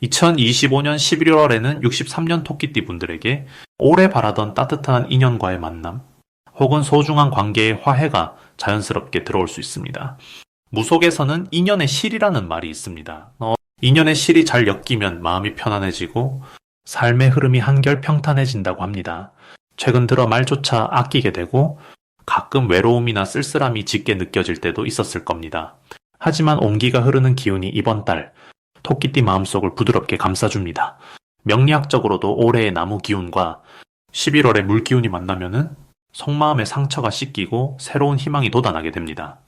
2025년 11월에는 63년 토끼띠 분들에게 오래 바라던 따뜻한 인연과의 만남, 혹은 소중한 관계의 화해가 자연스럽게 들어올 수 있습니다. 무속에서는 인연의 실이라는 말이 있습니다. 인연의 실이 잘 엮이면 마음이 편안해지고 삶의 흐름이 한결 평탄해진다고 합니다. 최근 들어 말조차 아끼게 되고 가끔 외로움이나 쓸쓸함이 짙게 느껴질 때도 있었을 겁니다. 하지만 온기가 흐르는 기운이 이번 달 토끼띠 마음속을 부드럽게 감싸줍니다. 명리학적으로도 올해의 나무 기운과 11월의 물 기운이 만나면은 속마음의 상처가 씻기고 새로운 희망이 돋아나게 됩니다.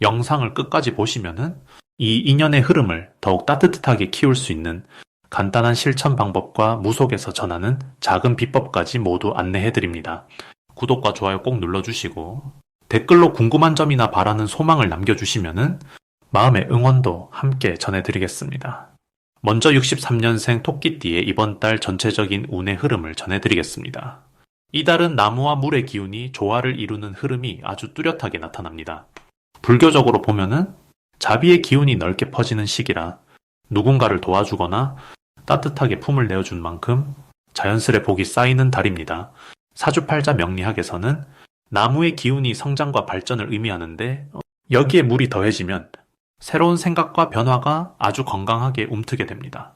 영상을 끝까지 보시면은 이 인연의 흐름을 더욱 따뜻하게 키울 수 있는 간단한 실천 방법과 무속에서 전하는 작은 비법까지 모두 안내해드립니다. 구독과 좋아요 꼭 눌러주시고 댓글로 궁금한 점이나 바라는 소망을 남겨주시면은 마음의 응원도 함께 전해드리겠습니다. 먼저 63년생 토끼띠의 이번 달 전체적인 운의 흐름을 전해드리겠습니다. 이달은 나무와 물의 기운이 조화를 이루는 흐름이 아주 뚜렷하게 나타납니다. 불교적으로 보면은 자비의 기운이 넓게 퍼지는 시기라 누군가를 도와주거나 따뜻하게 품을 내어준 만큼 자연스레 복이 쌓이는 달입니다. 사주팔자 명리학에서는 나무의 기운이 성장과 발전을 의미하는데 여기에 물이 더해지면 새로운 생각과 변화가 아주 건강하게 움트게 됩니다.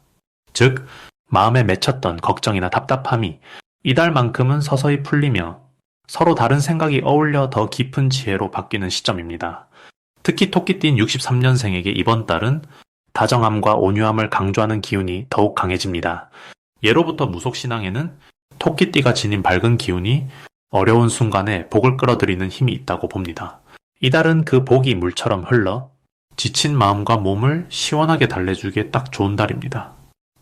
즉, 마음에 맺혔던 걱정이나 답답함이 이달만큼은 서서히 풀리며 서로 다른 생각이 어울려 더 깊은 지혜로 바뀌는 시점입니다. 특히 토끼띠인 63년생에게 이번 달은 다정함과 온유함을 강조하는 기운이 더욱 강해집니다. 예로부터 무속신앙에는 토끼띠가 지닌 밝은 기운이 어려운 순간에 복을 끌어들이는 힘이 있다고 봅니다. 이달은 그 복이 물처럼 흘러 지친 마음과 몸을 시원하게 달래주기에 딱 좋은 달입니다.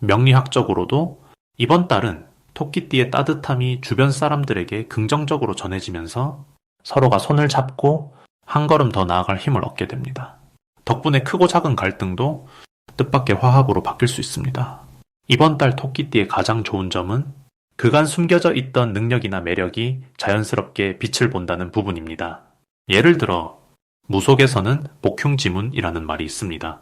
명리학적으로도 이번 달은 토끼띠의 따뜻함이 주변 사람들에게 긍정적으로 전해지면서 서로가 손을 잡고 한 걸음 더 나아갈 힘을 얻게 됩니다. 덕분에 크고 작은 갈등도 뜻밖의 화합으로 바뀔 수 있습니다. 이번 달 토끼띠의 가장 좋은 점은 그간 숨겨져 있던 능력이나 매력이 자연스럽게 빛을 본다는 부분입니다. 예를 들어 무속에서는 복흉지문이라는 말이 있습니다.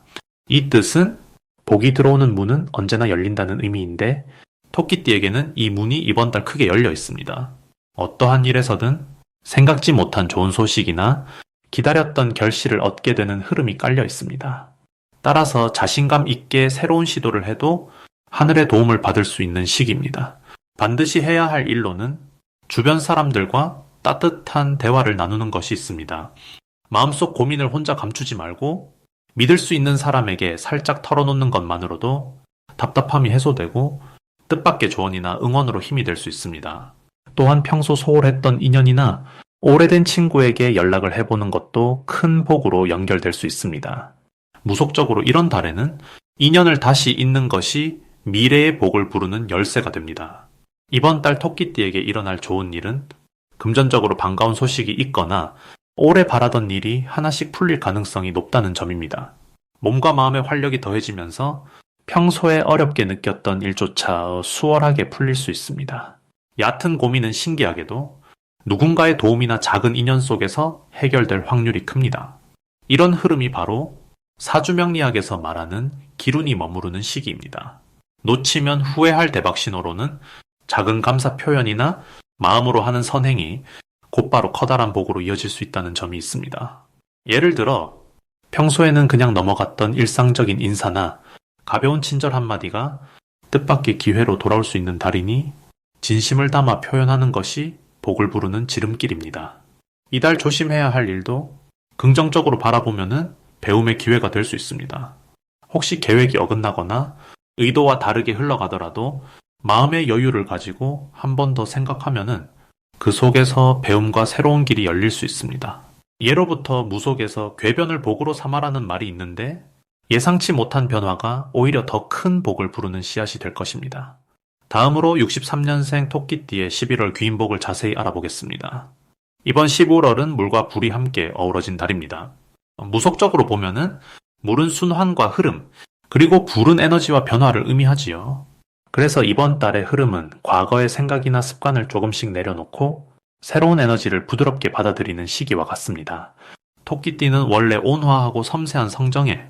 이 뜻은 복이 들어오는 문은 언제나 열린다는 의미인데 토끼띠에게는 이 문이 이번 달 크게 열려 있습니다. 어떠한 일에서든 생각지 못한 좋은 소식이나 기다렸던 결실을 얻게 되는 흐름이 깔려 있습니다. 따라서 자신감 있게 새로운 시도를 해도 하늘의 도움을 받을 수 있는 시기입니다. 반드시 해야 할 일로는 주변 사람들과 따뜻한 대화를 나누는 것이 있습니다. 마음속 고민을 혼자 감추지 말고 믿을 수 있는 사람에게 살짝 털어놓는 것만으로도 답답함이 해소되고 뜻밖의 조언이나 응원으로 힘이 될 수 있습니다. 또한 평소 소홀했던 인연이나 오래된 친구에게 연락을 해보는 것도 큰 복으로 연결될 수 있습니다. 무속적으로 이런 달에는 인연을 다시 잇는 것이 미래의 복을 부르는 열쇠가 됩니다. 이번 달 토끼띠에게 일어날 좋은 일은 금전적으로 반가운 소식이 있거나 오래 바라던 일이 하나씩 풀릴 가능성이 높다는 점입니다. 몸과 마음의 활력이 더해지면서 평소에 어렵게 느꼈던 일조차 수월하게 풀릴 수 있습니다. 얕은 고민은 신기하게도 누군가의 도움이나 작은 인연 속에서 해결될 확률이 큽니다. 이런 흐름이 바로 사주명리학에서 말하는 기운이 머무르는 시기입니다. 놓치면 후회할 대박 신호로는 작은 감사 표현이나 마음으로 하는 선행이 곧바로 커다란 복으로 이어질 수 있다는 점이 있습니다. 예를 들어 평소에는 그냥 넘어갔던 일상적인 인사나 가벼운 친절 한마디가 뜻밖의 기회로 돌아올 수 있는 달이니 진심을 담아 표현하는 것이 복을 부르는 지름길입니다. 이달 조심해야 할 일도 긍정적으로 바라보면은 배움의 기회가 될 수 있습니다. 혹시 계획이 어긋나거나 의도와 다르게 흘러가더라도 마음의 여유를 가지고 한 번 더 생각하면은 그 속에서 배움과 새로운 길이 열릴 수 있습니다. 예로부터 무속에서 궤변을 복으로 삼아라는 말이 있는데 예상치 못한 변화가 오히려 더 큰 복을 부르는 씨앗이 될 것입니다. 다음으로 63년생 토끼띠의 11월 귀인복을 자세히 알아보겠습니다. 이번 11월은 물과 불이 함께 어우러진 달입니다. 무속적으로 보면은 물은 순환과 흐름, 그리고 불은 에너지와 변화를 의미하지요. 그래서 이번 달의 흐름은 과거의 생각이나 습관을 조금씩 내려놓고 새로운 에너지를 부드럽게 받아들이는 시기와 같습니다. 토끼띠는 원래 온화하고 섬세한 성정에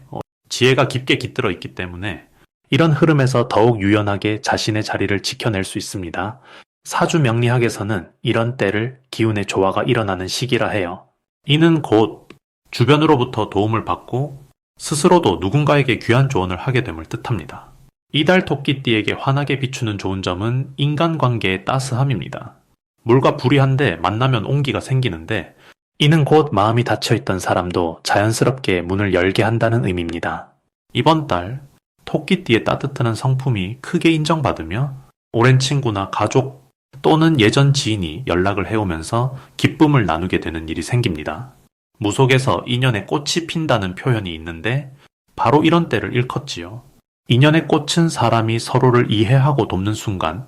지혜가 깊게 깃들어 있기 때문에 이런 흐름에서 더욱 유연하게 자신의 자리를 지켜낼 수 있습니다. 사주 명리학에서는 이런 때를 기운의 조화가 일어나는 시기라 해요. 이는 곧 주변으로부터 도움을 받고 스스로도 누군가에게 귀한 조언을 하게 됨을 뜻합니다. 이달 토끼띠에게 환하게 비추는 좋은 점은 인간관계의 따스함입니다. 물과 불이 한데 만나면 온기가 생기는데 이는 곧 마음이 닫혀있던 사람도 자연스럽게 문을 열게 한다는 의미입니다. 이번 달 토끼띠의 따뜻한 성품이 크게 인정받으며 오랜 친구나 가족 또는 예전 지인이 연락을 해오면서 기쁨을 나누게 되는 일이 생깁니다. 무속에서 인연의 꽃이 핀다는 표현이 있는데 바로 이런 때를 일컫지요. 인연의 꽃은 사람이 서로를 이해하고 돕는 순간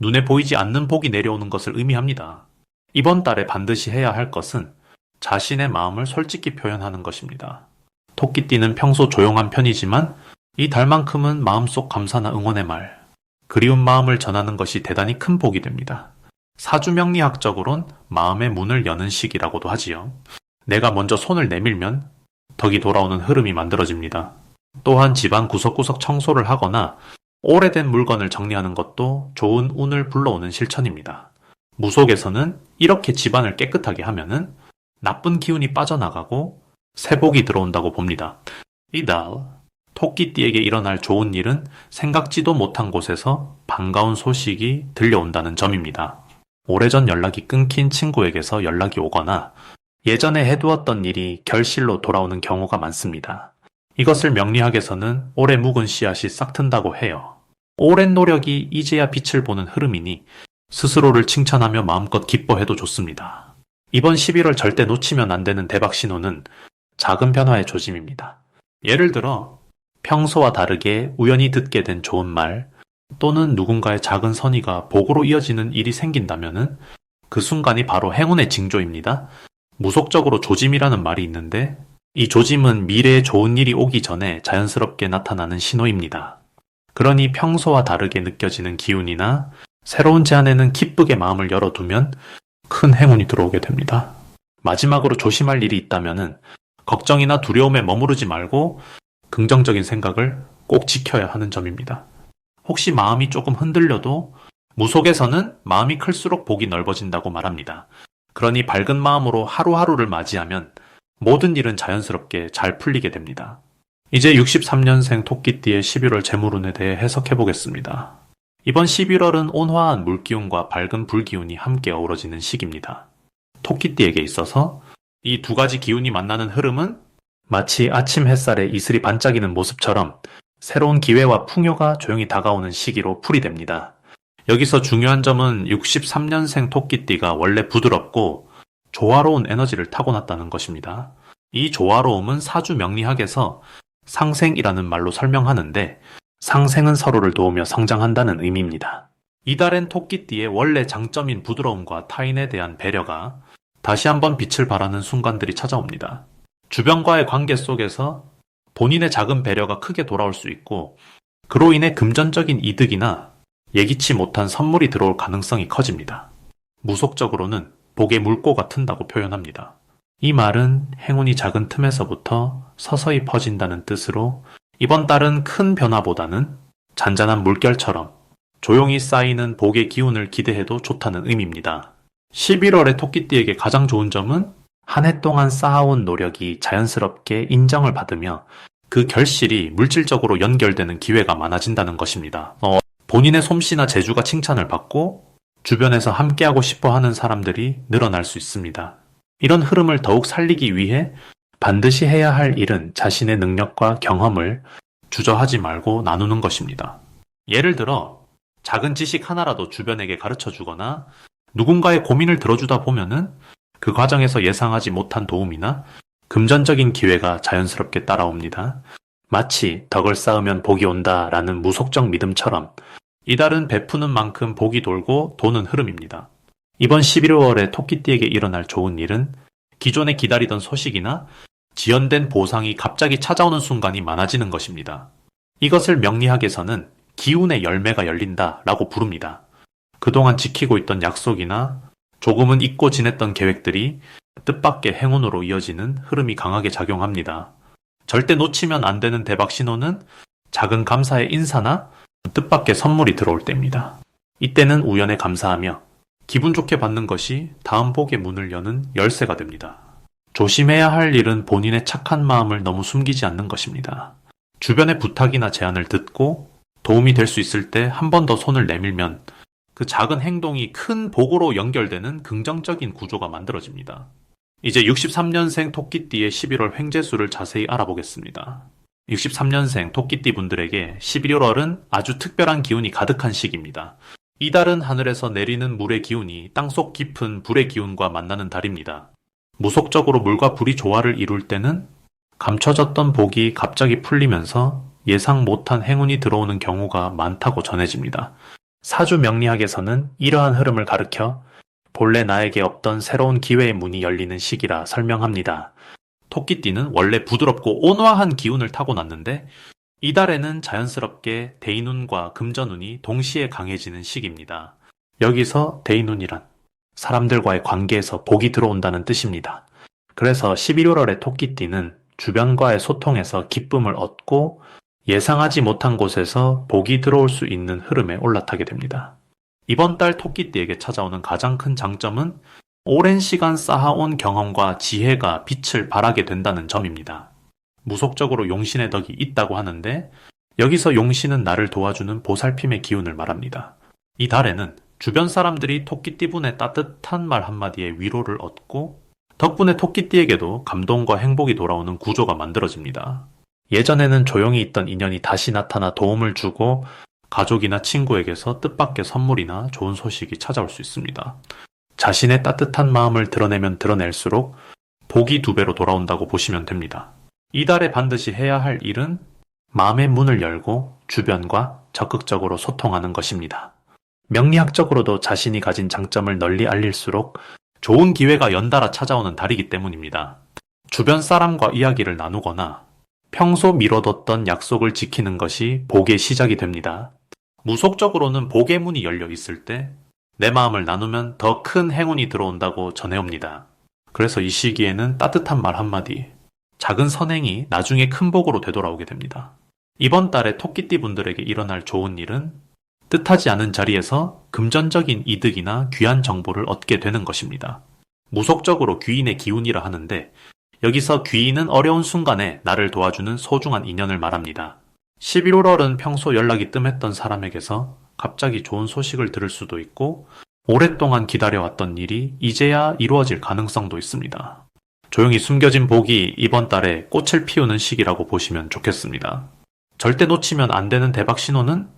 눈에 보이지 않는 복이 내려오는 것을 의미합니다. 이번 달에 반드시 해야 할 것은 자신의 마음을 솔직히 표현하는 것입니다. 토끼띠는 평소 조용한 편이지만 이 달만큼은 마음속 감사나 응원의 말, 그리운 마음을 전하는 것이 대단히 큰 복이 됩니다. 사주명리학적으론 마음의 문을 여는 시기라고도 하지요. 내가 먼저 손을 내밀면 덕이 돌아오는 흐름이 만들어집니다. 또한 집안 구석구석 청소를 하거나 오래된 물건을 정리하는 것도 좋은 운을 불러오는 실천입니다. 무속에서는 이렇게 집안을 깨끗하게 하면은 나쁜 기운이 빠져나가고 새 복이 들어온다고 봅니다. 이달 토끼띠에게 일어날 좋은 일은 생각지도 못한 곳에서 반가운 소식이 들려온다는 점입니다. 오래전 연락이 끊긴 친구에게서 연락이 오거나 예전에 해두었던 일이 결실로 돌아오는 경우가 많습니다. 이것을 명리학에서는 오래 묵은 씨앗이 싹튼다고 해요. 오랜 노력이 이제야 빛을 보는 흐름이니 스스로를 칭찬하며 마음껏 기뻐해도 좋습니다. 이번 11월 절대 놓치면 안 되는 대박 신호는 작은 변화의 조짐입니다. 예를 들어 평소와 다르게 우연히 듣게 된 좋은 말 또는 누군가의 작은 선의가 복으로 이어지는 일이 생긴다면은 그 순간이 바로 행운의 징조입니다. 무속적으로 조짐이라는 말이 있는데 이 조짐은 미래에 좋은 일이 오기 전에 자연스럽게 나타나는 신호입니다. 그러니 평소와 다르게 느껴지는 기운이나 새로운 제안에는 기쁘게 마음을 열어두면 큰 행운이 들어오게 됩니다. 마지막으로 조심할 일이 있다면은 걱정이나 두려움에 머무르지 말고 긍정적인 생각을 꼭 지켜야 하는 점입니다. 혹시 마음이 조금 흔들려도 무속에서는 마음이 클수록 복이 넓어진다고 말합니다. 그러니 밝은 마음으로 하루하루를 맞이하면 모든 일은 자연스럽게 잘 풀리게 됩니다. 이제 63년생 토끼띠의 11월 재물운에 대해 해석해 보겠습니다. 이번 11월은 온화한 물기운과 밝은 불기운이 함께 어우러지는 시기입니다. 토끼띠에게 있어서 이 두 가지 기운이 만나는 흐름은 마치 아침 햇살에 이슬이 반짝이는 모습처럼 새로운 기회와 풍요가 조용히 다가오는 시기로 풀이됩니다. 여기서 중요한 점은 63년생 토끼띠가 원래 부드럽고 조화로운 에너지를 타고났다는 것입니다. 이 조화로움은 사주 명리학에서 상생이라는 말로 설명하는데 상생은 서로를 도우며 성장한다는 의미입니다. 이달엔 토끼띠의 원래 장점인 부드러움과 타인에 대한 배려가 다시 한번 빛을 발하는 순간들이 찾아옵니다. 주변과의 관계 속에서 본인의 작은 배려가 크게 돌아올 수 있고 그로 인해 금전적인 이득이나 예기치 못한 선물이 들어올 가능성이 커집니다. 무속적으로는 복의 물꼬가 튼다고 표현합니다. 이 말은 행운이 작은 틈에서부터 서서히 퍼진다는 뜻으로 이번 달은 큰 변화보다는 잔잔한 물결처럼 조용히 쌓이는 복의 기운을 기대해도 좋다는 의미입니다. 11월의 토끼띠에게 가장 좋은 점은 한 해 동안 쌓아온 노력이 자연스럽게 인정을 받으며 그 결실이 물질적으로 연결되는 기회가 많아진다는 것입니다. 본인의 솜씨나 재주가 칭찬을 받고 주변에서 함께하고 싶어 하는 사람들이 늘어날 수 있습니다. 이런 흐름을 더욱 살리기 위해 반드시 해야 할 일은 자신의 능력과 경험을 주저하지 말고 나누는 것입니다. 예를 들어 작은 지식 하나라도 주변에게 가르쳐 주거나 누군가의 고민을 들어주다 보면은 그 과정에서 예상하지 못한 도움이나 금전적인 기회가 자연스럽게 따라옵니다. 마치 덕을 쌓으면 복이 온다라는 무속적 믿음처럼 이달은 베푸는 만큼 복이 돌고 도는 흐름입니다. 이번 11월에 토끼띠에게 일어날 좋은 일은 기존에 기다리던 소식이나 지연된 보상이 갑자기 찾아오는 순간이 많아지는 것입니다. 이것을 명리학에서는 기운의 열매가 열린다라고 부릅니다. 그동안 지키고 있던 약속이나 조금은 잊고 지냈던 계획들이 뜻밖의 행운으로 이어지는 흐름이 강하게 작용합니다. 절대 놓치면 안 되는 대박 신호는 작은 감사의 인사나 뜻밖의 선물이 들어올 때입니다. 이때는 우연에 감사하며 기분 좋게 받는 것이 다음 복의 문을 여는 열쇠가 됩니다. 조심해야 할 일은 본인의 착한 마음을 너무 숨기지 않는 것입니다. 주변의 부탁이나 제안을 듣고 도움이 될 수 있을 때 한 번 더 손을 내밀면 그 작은 행동이 큰 복으로 연결되는 긍정적인 구조가 만들어집니다. 이제 63년생 토끼띠의 11월 횡재수를 자세히 알아보겠습니다. 63년생 토끼띠 분들에게 11월은 아주 특별한 기운이 가득한 시기입니다. 이달은 하늘에서 내리는 물의 기운이 땅속 깊은 불의 기운과 만나는 달입니다. 무속적으로 물과 불이 조화를 이룰 때는 감춰졌던 복이 갑자기 풀리면서 예상 못한 행운이 들어오는 경우가 많다고 전해집니다. 사주 명리학에서는 이러한 흐름을 가리켜 본래 나에게 없던 새로운 기회의 문이 열리는 시기라 설명합니다. 토끼띠는 원래 부드럽고 온화한 기운을 타고났는데 이달에는 자연스럽게 대인운과 금전운이 동시에 강해지는 시기입니다. 여기서 대인운이란 사람들과의 관계에서 복이 들어온다는 뜻입니다. 그래서 11월의 토끼띠는 주변과의 소통에서 기쁨을 얻고 예상하지 못한 곳에서 복이 들어올 수 있는 흐름에 올라타게 됩니다. 이번 달 토끼띠에게 찾아오는 가장 큰 장점은 오랜 시간 쌓아온 경험과 지혜가 빛을 발하게 된다는 점입니다. 무속적으로 용신의 덕이 있다고 하는데 여기서 용신은 나를 도와주는 보살핌의 기운을 말합니다. 이 달에는 주변 사람들이 토끼띠분의 따뜻한 말 한마디에 위로를 얻고 덕분에 토끼띠에게도 감동과 행복이 돌아오는 구조가 만들어집니다. 예전에는 조용히 있던 인연이 다시 나타나 도움을 주고 가족이나 친구에게서 뜻밖의 선물이나 좋은 소식이 찾아올 수 있습니다. 자신의 따뜻한 마음을 드러내면 드러낼수록 복이 2배로 돌아온다고 보시면 됩니다. 이달에 반드시 해야 할 일은 마음의 문을 열고 주변과 적극적으로 소통하는 것입니다. 명리학적으로도 자신이 가진 장점을 널리 알릴수록 좋은 기회가 연달아 찾아오는 달이기 때문입니다. 주변 사람과 이야기를 나누거나 평소 미뤄뒀던 약속을 지키는 것이 복의 시작이 됩니다. 무속적으로는 복의 문이 열려 있을 때 내 마음을 나누면 더 큰 행운이 들어온다고 전해옵니다. 그래서 이 시기에는 따뜻한 말 한마디, 작은 선행이 나중에 큰 복으로 되돌아오게 됩니다. 이번 달에 토끼띠 분들에게 일어날 좋은 일은 뜻하지 않은 자리에서 금전적인 이득이나 귀한 정보를 얻게 되는 것입니다. 무속적으로 귀인의 기운이라 하는데 여기서 귀인은 어려운 순간에 나를 도와주는 소중한 인연을 말합니다. 11월은 평소 연락이 뜸했던 사람에게서 갑자기 좋은 소식을 들을 수도 있고 오랫동안 기다려왔던 일이 이제야 이루어질 가능성도 있습니다. 조용히 숨겨진 복이 이번 달에 꽃을 피우는 시기라고 보시면 좋겠습니다. 절대 놓치면 안 되는 대박 신호는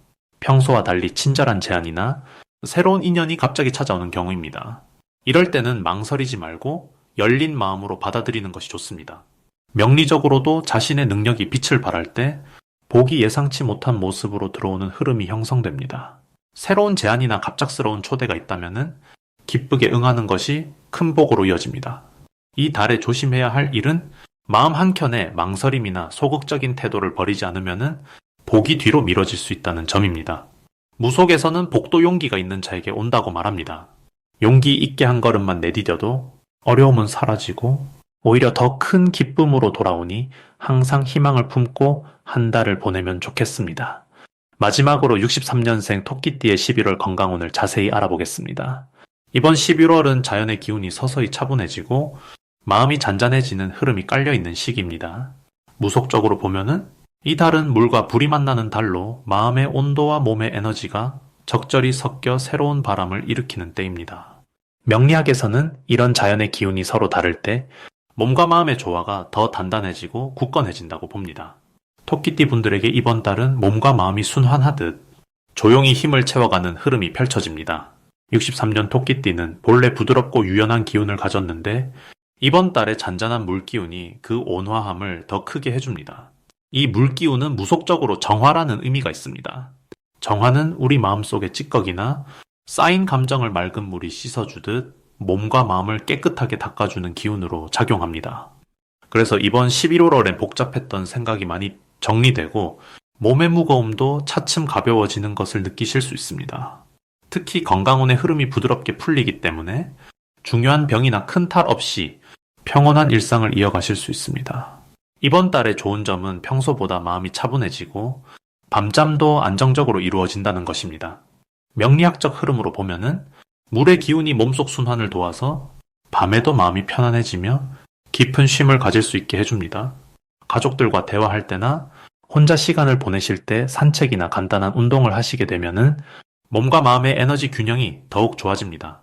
평소와 달리 친절한 제안이나 새로운 인연이 갑자기 찾아오는 경우입니다. 이럴 때는 망설이지 말고 열린 마음으로 받아들이는 것이 좋습니다. 명리적으로도 자신의 능력이 빛을 발할 때 복이 예상치 못한 모습으로 들어오는 흐름이 형성됩니다. 새로운 제안이나 갑작스러운 초대가 있다면 기쁘게 응하는 것이 큰 복으로 이어집니다. 이 달에 조심해야 할 일은 마음 한켠에 망설임이나 소극적인 태도를 버리지 않으면 복이 뒤로 미뤄질 수 있다는 점입니다. 무속에서는 복도 용기가 있는 자에게 온다고 말합니다. 용기 있게 한 걸음만 내디뎌도 어려움은 사라지고 오히려 더 큰 기쁨으로 돌아오니 항상 희망을 품고 한 달을 보내면 좋겠습니다. 마지막으로 63년생 토끼띠의 11월 건강운을 자세히 알아보겠습니다. 이번 11월은 자연의 기운이 서서히 차분해지고 마음이 잔잔해지는 흐름이 깔려있는 시기입니다. 무속적으로 보면은 이 달은 물과 불이 만나는 달로 마음의 온도와 몸의 에너지가 적절히 섞여 새로운 바람을 일으키는 때입니다. 명리학에서는 이런 자연의 기운이 서로 다를 때 몸과 마음의 조화가 더 단단해지고 굳건해진다고 봅니다. 토끼띠 분들에게 이번 달은 몸과 마음이 순환하듯 조용히 힘을 채워가는 흐름이 펼쳐집니다. 63년 토끼띠는 본래 부드럽고 유연한 기운을 가졌는데 이번 달에 잔잔한 물기운이 그 온화함을 더 크게 해줍니다. 이 물기운은 무속적으로 정화라는 의미가 있습니다. 정화는 우리 마음속의 찌꺼기나 쌓인 감정을 맑은 물이 씻어주듯 몸과 마음을 깨끗하게 닦아주는 기운으로 작용합니다. 그래서 이번 11월엔 복잡했던 생각이 많이 정리되고 몸의 무거움도 차츰 가벼워지는 것을 느끼실 수 있습니다. 특히 건강운의 흐름이 부드럽게 풀리기 때문에 중요한 병이나 큰 탈 없이 평온한 일상을 이어가실 수 있습니다. 이번 달의 좋은 점은 평소보다 마음이 차분해지고 밤잠도 안정적으로 이루어진다는 것입니다. 명리학적 흐름으로 보면은 물의 기운이 몸속 순환을 도와서 밤에도 마음이 편안해지며 깊은 쉼을 가질 수 있게 해줍니다. 가족들과 대화할 때나 혼자 시간을 보내실 때 산책이나 간단한 운동을 하시게 되면은 몸과 마음의 에너지 균형이 더욱 좋아집니다.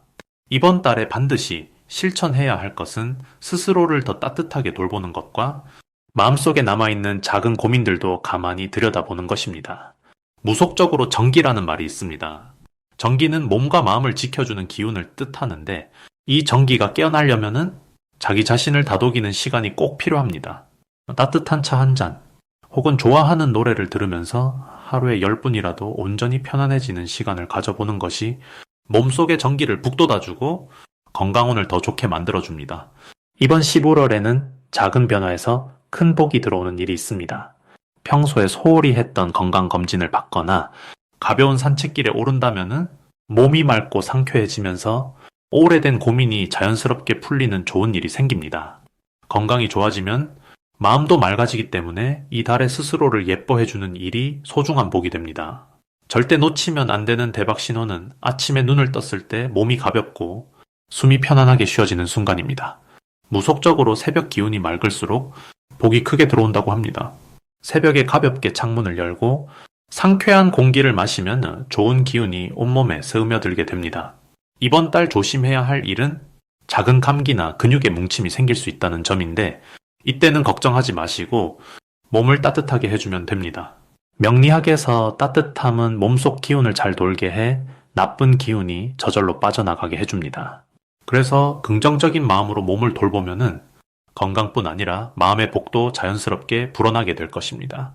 이번 달에 반드시 실천해야 할 것은 스스로를 더 따뜻하게 돌보는 것과 마음속에 남아있는 작은 고민들도 가만히 들여다보는 것입니다. 무속적으로 정기라는 말이 있습니다. 정기는 몸과 마음을 지켜주는 기운을 뜻하는데 이 정기가 깨어나려면은 자기 자신을 다독이는 시간이 꼭 필요합니다. 따뜻한 차 한 잔, 혹은 좋아하는 노래를 들으면서 하루에 10분이라도 온전히 편안해지는 시간을 가져보는 것이 몸속의 정기를 북돋아주고 건강운을 더 좋게 만들어줍니다. 이번 11월에는 작은 변화에서 큰 복이 들어오는 일이 있습니다. 평소에 소홀히 했던 건강검진을 받거나 가벼운 산책길에 오른다면은 몸이 맑고 상쾌해지면서 오래된 고민이 자연스럽게 풀리는 좋은 일이 생깁니다. 건강이 좋아지면 마음도 맑아지기 때문에 이 달에 스스로를 예뻐해주는 일이 소중한 복이 됩니다. 절대 놓치면 안 되는 대박 신호는 아침에 눈을 떴을 때 몸이 가볍고 숨이 편안하게 쉬어지는 순간입니다. 무속적으로 새벽 기운이 맑을수록 복이 크게 들어온다고 합니다. 새벽에 가볍게 창문을 열고 상쾌한 공기를 마시면 좋은 기운이 온몸에 스며들게 됩니다. 이번 달 조심해야 할 일은 작은 감기나 근육의 뭉침이 생길 수 있다는 점인데 이때는 걱정하지 마시고 몸을 따뜻하게 해주면 됩니다. 명리학에서 따뜻함은 몸속 기운을 잘 돌게 해 나쁜 기운이 저절로 빠져나가게 해줍니다. 그래서 긍정적인 마음으로 몸을 돌보면은 건강뿐 아니라 마음의 복도 자연스럽게 불어나게 될 것입니다.